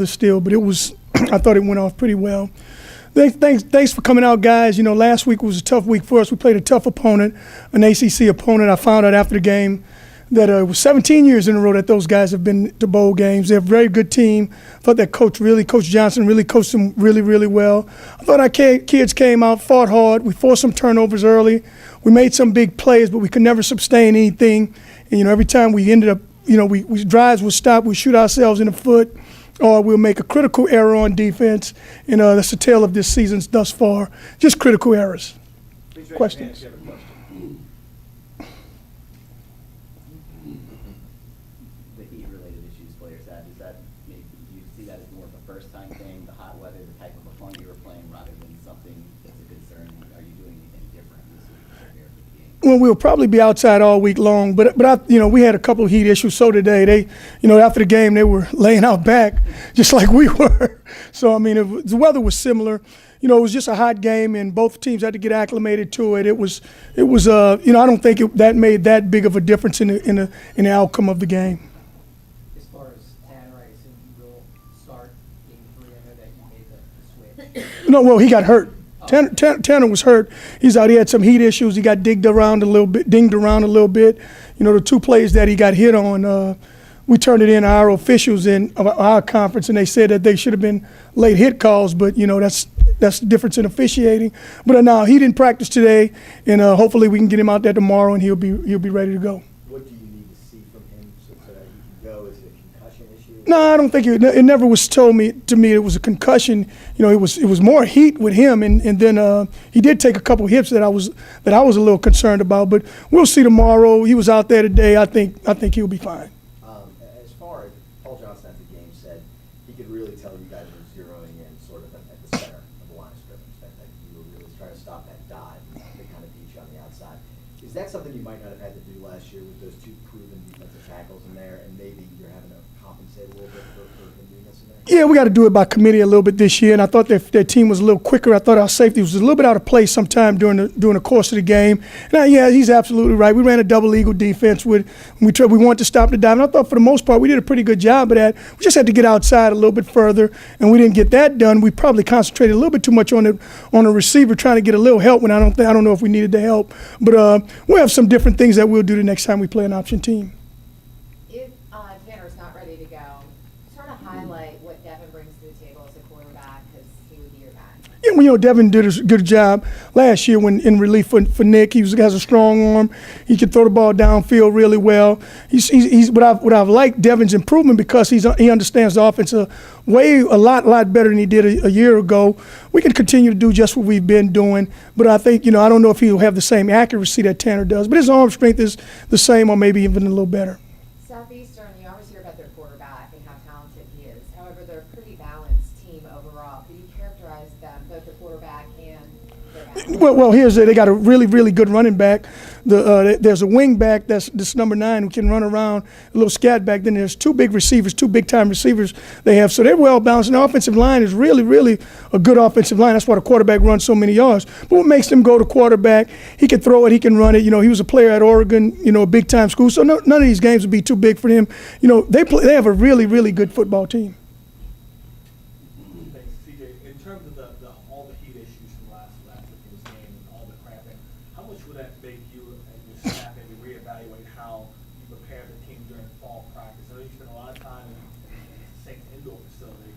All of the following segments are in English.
still, but it was I thought it went off pretty well. Thanks for coming out, guys. You know, last week was a tough week for us. We played a tough opponent, an ACC opponent. I found out after the game that it was 17 years in a row that those guys have been to bowl games. They're a very good team. I thought that Coach Johnson really coached them really, really well. I thought our kids came out, fought hard. We forced some turnovers early. We made some big plays, but we could never sustain anything. And, you know, every time we ended up, you know, we drives would stop, we shoot ourselves in the foot, or we'll make a critical error on defense. And that's the tale of this season thus far. Just critical errors. Questions? The heat-related issues players had, do you see that as more of a first-time thing, the hot weather, the type of opponent you were playing, rather than something that's a concern? Are you doing anything different this week to prepare for the game? Well, we'll probably be outside all week long, but you know, we had a couple of heat issues. So today, you know, after the game, they were laying out back just like we were. So I mean, the weather was similar. You know, it was just a hot game, and both teams had to get acclimated to it. It was you know, I don't think that made that big of a difference in the outcome of the game. As far as Tanner, I assume he will start game 3. I know that you made the switch. No, well, he got hurt. Tanner was hurt. He's out. He had some heat issues. He got dinged around a little bit. You know, the two plays that he got hit on, we turned it in to our officials in our conference, and they said that they should have been late hit calls. But you know, that's the difference in officiating. But now he didn't practice today, and hopefully we can get him out there tomorrow, and he'll be ready to go. What do you need to see from him so that he can go? Is it a concussion issue? No, I don't think it never was told to me it was a concussion. You know, it was more heat with him, and then he did take a couple hits that I was a little concerned about. But we'll see tomorrow. He was out there today. I think he'll be fine. As far as Paul Johnson at the game said, he could really tell you guys were zeroing in sort of at the center of the line of scrimmage. That you were really trying to stop that dive that kind of beat you on the outside. Is that something you might not have had to do last year with those two proven defensive tackles in there, and maybe you're having to compensate a little bit for the newness in there? Yeah, we got to do it by committee a little bit this year, and I thought their team was a little quicker. I thought our safety was a little bit out of place sometime during the course of the game. Now, yeah, he's absolutely right. We ran a double eagle defense. We wanted to stop the dive, and I thought for the most part we did a pretty good job of that. We just had to get outside a little bit further, and we didn't get that done. We probably concentrated a little bit too much on the receiver, trying to get a little help when I don't know if we needed the help. But we'll have some different things that we'll do the next time we play an option team. If Tanner's not ready to go, sort of highlight what Devin brings to the table as a quarterback, because he would be your back. Yeah, well, you know, Devin did a good job last year when in relief for Nick. He has a strong arm. He can throw the ball downfield really well. He's what I've liked Devin's improvement because he understands the offense a lot better than he did a year ago. We can continue to do just what we've been doing, but I think, you know, I don't know if he'll have the same accuracy that Tanner does, but his arm strength is the same or maybe even a little better. Southeastern, you always hear about their quarterback and how talented he is. However, they're a pretty balanced team overall. Could you characterize them, both the quarterback and their back? Well, they got a really, really good running back. There's a wing back that's number 9 who can run around, a little scat back. Then there's two big-time receivers they have. So they're well balanced. And the offensive line is really, really a good offensive line. That's why the quarterback runs so many yards. But what makes them go to quarterback, he can throw it, he can run it. You know, he was a player at Oregon, you know, a big-time school. So none of these games would be too big for him. You know, they have a really, really good football team. Thanks, CJ. In terms of all the heat issues from last weekend's game and all the cramping, how much would that make you and your staff maybe reevaluate how you prepare the team during fall practice? I know you spend a lot of time in the Saints indoor facility,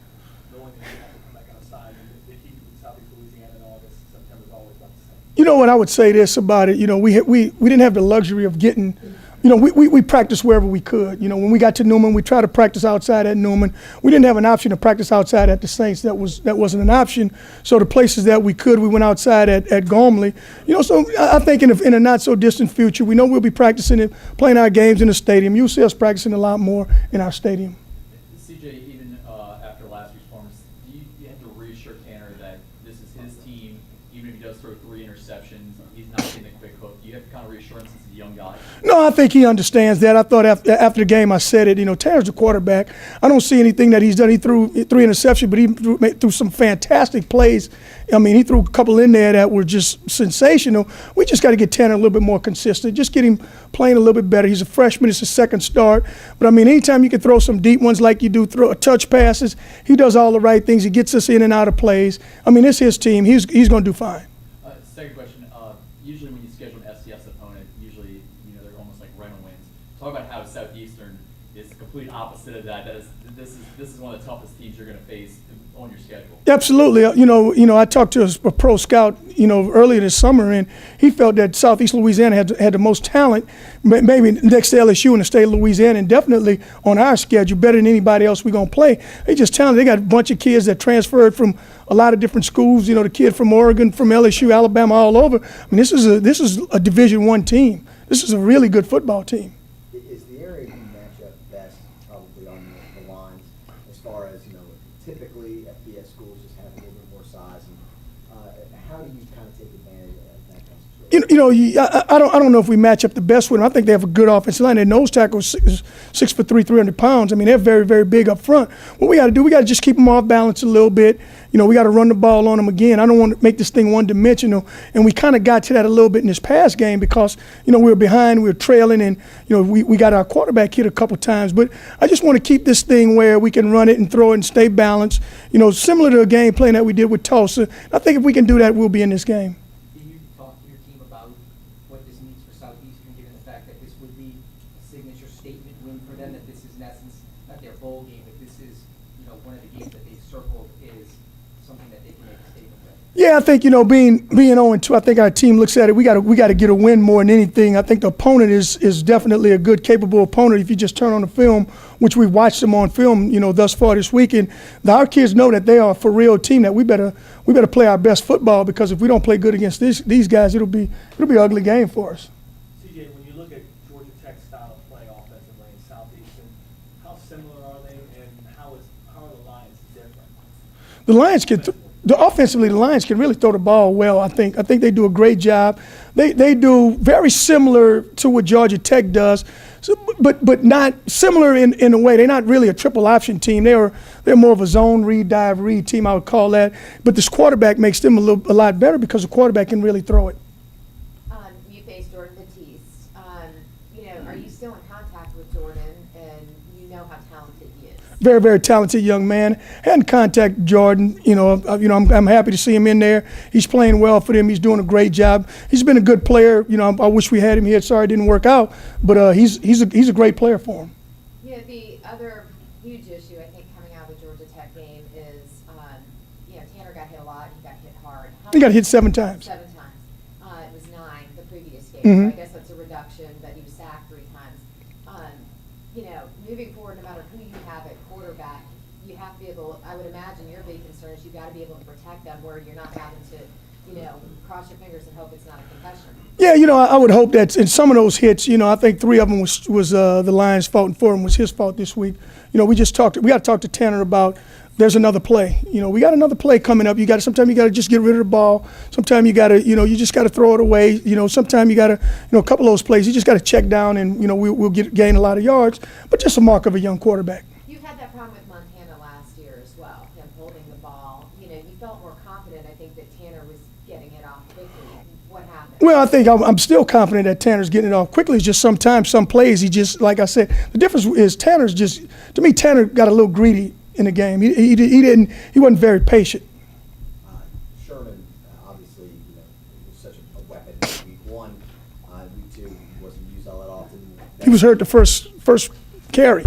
knowing that you have to come back outside, and the heat in Southeast Louisiana in August, September is always about the same. You know what I would say this about it, you know, we didn't have the luxury of getting, you know, we practiced wherever we could. You know, when we got to Newman, we tried to practice outside at Newman. We didn't have an option to practice outside at the Saints. That wasn't an option. So the places that we could, we went outside at Gormley. You know, so I think in a not so distant future, we know we'll be practicing it, playing our games in the stadium. You'll see us practicing a lot more in our stadium. CJ, even after last week's performance, you had to reassure Tanner that this is his team. even if he does throw 3 interceptions, he's not getting a quick hook. You have to kind of reassure him since he's a young guy. No, I think he understands that. I thought after the game I said it. Tanner's a quarterback. I don't see anything that he's done. He threw 3 interceptions, but he threw some fantastic plays. I mean, he threw a couple in there that were just sensational. We just got to get Tanner a little bit more consistent. Just get him playing a little bit better. He's a freshman. It's his second start. But, I mean, anytime you can throw some deep ones like you do, throw touch passes, he does all the right things. He gets us in and out of plays. I mean, it's his team. He's going to do fine. Second question. Usually when you schedule an FCS opponent, usually they're almost like rental wins. Talk about how Southeastern is the complete opposite of that. This is one of the toughest teams you're going to face on your schedule. Absolutely. I talked to a pro scout, earlier this summer, and he felt that Southeast Louisiana had the most talent, maybe next to LSU in the state of Louisiana, and definitely on our schedule, better than anybody else we're going to play. They just talented. They got a bunch of kids that transferred from a lot of different schools, the kid from Oregon, from LSU, Alabama, all over. I mean, this is a Division I team. This is a really good football team. Is the area you match up best probably on the lines as far as, typically FBS schools just have a little bit more size, and how do you kind of take advantage of that kind of situation? I don't know if we match up the best with them. I think they have a good offensive line. Their nose tackle is 6'3", 300 pounds. I mean, they're very, very big up front. What we got to do, we got to just keep them off balance a little bit. We got to run the ball on them again. I don't want to make this thing one-dimensional. And we kind of got to that a little bit in this past game because, we were behind, we were trailing, and, we got our quarterback hit a couple times. But I just want to keep this thing where we can run it and throw it and stay balanced, similar to a game plan that we did with Tulsa. I think if we can do that, we'll be in this game. Do you talk to your team about what this means for Southeastern, given the fact that this would be a signature statement win for them, that this is in essence not their bowl game, that this is, one of the games that they've circled is something that they can make a statement with? Yeah, I think, being 0-2, I think our team looks at it. We got to get a win more than anything. I think the opponent is definitely a good, capable opponent. If you just turn on the film, which we've watched them on film, thus far this weekend, our kids know that they are a for real team. That we better play our best football, because if we don't play good against these guys, it'll be an ugly game for us. CJ, when you look at Georgia Tech's style of play offensively in Southeastern, how similar are they, and how are the Lions different? The Lions offensively, the Lions can really throw the ball well. I think they do a great job. They do very similar to what Georgia Tech does, but not similar in a way. They're not really a triple option team. They're more of a zone read, dive read team, I would call that. But this quarterback makes them a lot better because the quarterback can really throw it. You faced Jordan Batiste. Are you still in contact with Jordan, and you know how talented he is? Very, very talented young man. Hadn't contacted Jordan. I'm happy to see him in there. He's playing well for them. He's doing a great job. He's been a good player. I wish we had him here. Sorry it didn't work out. But he's a great player for him. The other huge issue I think coming out of the Georgia Tech game is, Tanner got hit a lot. He got hit hard. He got hit 7 times. 7 times. It was 9 the previous game. Mhm. So I guess that's a reduction, but he was sacked 3 times. Moving forward, no matter who you have at quarterback, you have to be able, I would imagine your big concern is you got to be able to protect them where you're not having to, cross your fingers and hope it's not a concussion. Yeah, I would hope that in some of those hits, I think 3 of them was the Lions' fault and 4 of them was his fault this week. We got to talk to Tanner about there's another play. We got another play coming up. Sometimes you got to just get rid of the ball. Sometimes you got to, you just got to throw it away. Sometimes you got to, a couple of those plays, you just got to check down and, we'll gain a lot of yards. But just a mark of a young quarterback. You've had that problem with Montana last year as well, him holding the ball. You felt more confident, I think, that Tanner was getting it off quickly. What happened? Well, I think I'm still confident that Tanner's getting it off quickly. It's just sometimes, some plays, he just, like I said, the difference is Tanner got a little greedy in the game. He wasn't very patient. Sherman, obviously, was such a weapon in week 1. Week 2, he wasn't used all that often. He was hurt the first carry.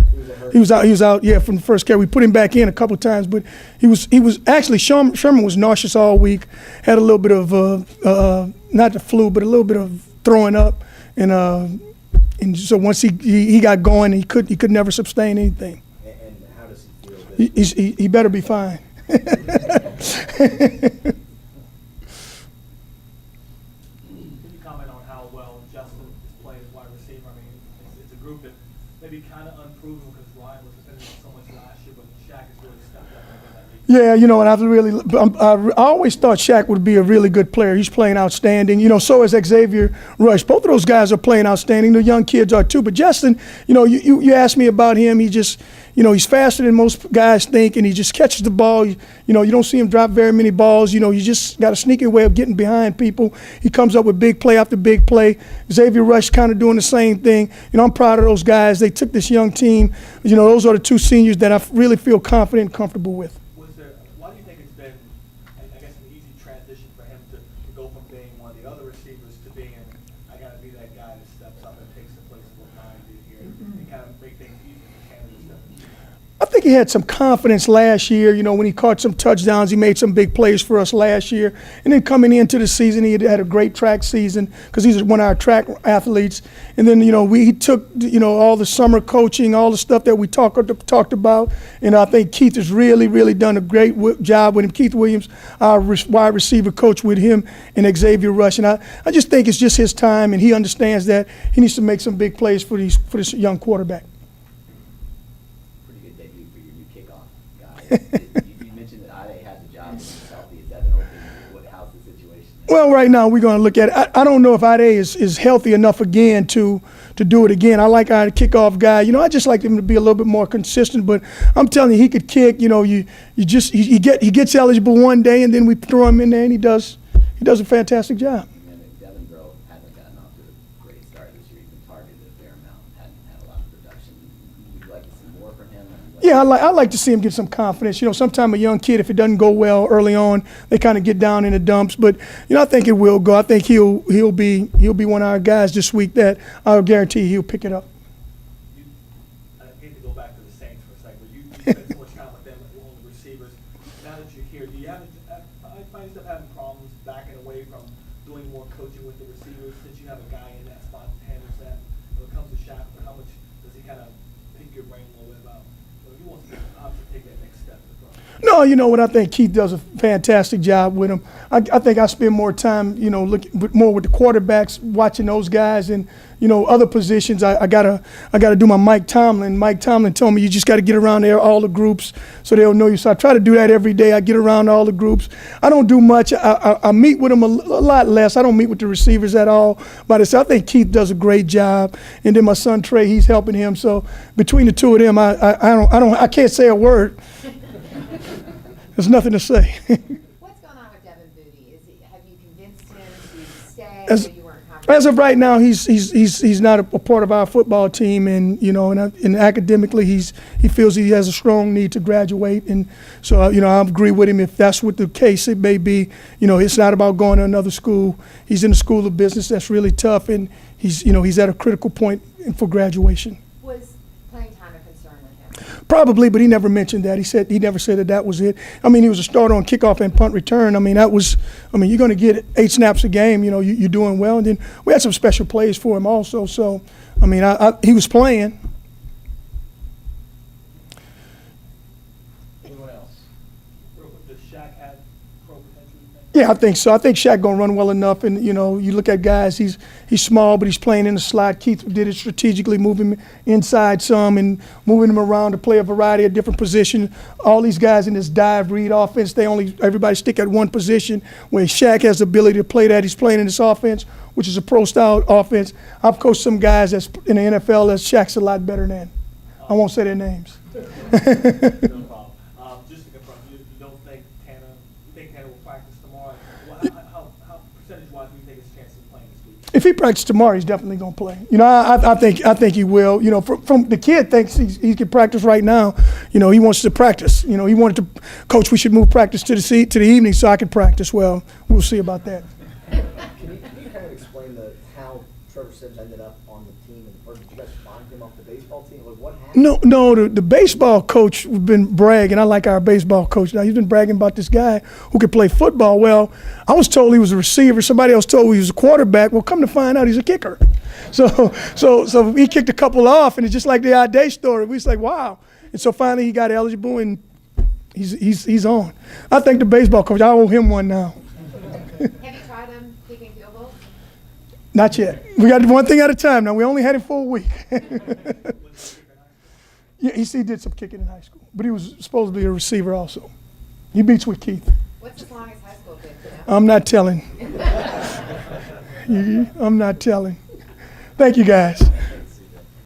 He was out, from the first carry. We put him back in a couple of times, but he was actually, Sherman was nauseous all week, had a little bit of, not the flu, but a little bit of throwing up. And so once he got going, he could never sustain anything. And how does he feel? He better be fine. Can you comment on how well Justin is playing as wide receiver? I mean, it's a group that maybe kind of unproven because Ryan was depending on so much last year, but Shaq has really stepped up and been that lead Yeah, you know, and I always thought Shaq would be a really good player. He's playing outstanding. You know, so is Xavier Rush. Both of those guys are playing outstanding. The young kids are too. But Justin, you know, you asked me about him. He just, you know, he's faster than most guys think, and he just catches the ball. You know, you don't see him drop very many balls. You know, you just got a sneaky way of getting behind people. He comes up with big play after big play. Xavier Rush kind of doing the same thing. You know, I'm proud of those guys. They took this young team. You know, those are the two seniors that I really feel confident and comfortable with. Why do you think it's been, I guess, an easy transition for him to go from being one of the other receivers to being, I got to be that guy that steps up and takes the place of what Ryan did here and kind of make things easier for Canada? I think he had some confidence last year. You know, when he caught some touchdowns, he made some big plays for us last year. And then coming into the season, he had a great track season because he's one of our track athletes. And then, you know, he took, you know, all the summer coaching, all the stuff that we talked about. And I think Keith has really, really done a great job with him. Keith Williams, our wide receiver coach, with him and Xavier Rush. And I just think it's just his time, and he understands that he needs to make some big plays for this young quarterback. You mentioned that Ade has a job in Southeast. Is that an open? How's the situation? Well, right now we're going to look at it. I don't know if Ade is healthy enough again to do it again. I like our kickoff guy. You know, I just like him to be a little bit more consistent. But I'm telling you, he could kick. You know, he gets eligible one day, and then we throw him in there, and he does a fantastic job. And Devin Grove hasn't gotten off to a great start this year. He's been targeted a fair amount. Hadn't had a lot of production. Would you like to see more from him? Yeah, I like to see him get some confidence. You know, sometimes a young kid, if it doesn't go well early on, they kind of get down in the dumps. But you know, I think it will go. I think he'll be one of our guys this week that I'll guarantee he'll pick it up. I hate to go back to the Saints for a second, but you spent so much time with them on the receivers. Now that you're here, do you find yourself having problems backing away from doing more coaching with the receivers since you have a guy in that spot that handles that? When it comes to Shaq, how much does he kind of pick your brain a little bit about? He wants to obviously take that next step. No, you know what? I think Keith does a fantastic job with him. I think I spend more time, you know, looking more with the quarterbacks, watching those guys, and you know, other positions. I gotta do my Mike Tomlin. Mike Tomlin told me you just got to get around there, all the groups, so they'll know you. So I try to do that every day. I get around all the groups. I don't do much. I meet with them a lot less. I don't meet with the receivers at all. But I think Keith does a great job, and then my son Trey, he's helping him. So between the two of them, I can't say a word. There's nothing to say. What's going on with Devin Booty? Have you convinced him to stay? As of right now, he's not a part of our football team, and you know, and academically, he feels he has a strong need to graduate, and so you know, I agree with him. If that's what the case it may be, you know, it's not about going to another school. He's in the school of business that's really tough, and he's at a critical point for graduation. Was playing time a concern with him? Probably, but he never mentioned that. He never said that was it. I mean, he was a starter on kickoff and punt return. I mean, you're going to get 8 snaps a game. You know, you're doing well. And then we had some special plays for him also. So, I mean, he was playing. Anyone else? Does Shaq have pro potential, you think? Yeah, I think so. I think Shaq gonna run well enough, and you know, you look at guys. He's small, but he's playing in the slot. Keith did it strategically, moving him inside some and moving him around to play a variety of different positions. All these guys in this dive read offense, everybody stick at one position. Where Shaq has the ability to play that, he's playing in this offense, which is a pro-style offense. I've coached some guys that's in the NFL that Shaq's a lot better than. I won't say their names. No problem. Just to confirm, you don't think Tanner will practice tomorrow? How percentage-wise do you think his chances of playing this week? If he practices tomorrow, he's definitely going to play. You know, I think he will. You know, from the kid thinks he can practice right now. You know, he wants to practice. You know, he wanted to, Coach, we should move practice to the evening so I can practice. Well, we'll see about that. Can you kind of explain how Trevor Sims ended up on the team, or did you guys find him off the baseball team? Like, what happened? No, the baseball coach has been bragging. I like our baseball coach now. He's been bragging about this guy who could play football. Well, I was told he was a receiver. Somebody else told me he was a quarterback. Well, come to find out, he's a kicker. So he kicked a couple off, and it's just like the Ade story. We was like, wow. And so finally he got eligible, and he's on. I think the baseball coach, I owe him one now. Have you tried him kicking field goals? Not yet. We got one thing at a time now. We only had him for a week. Yeah, he did some kicking in high school, but he was supposed to be a receiver also. He beats with Keith. What's his longest high school kid, you know? I'm not telling. I'm not telling. Thank you, guys.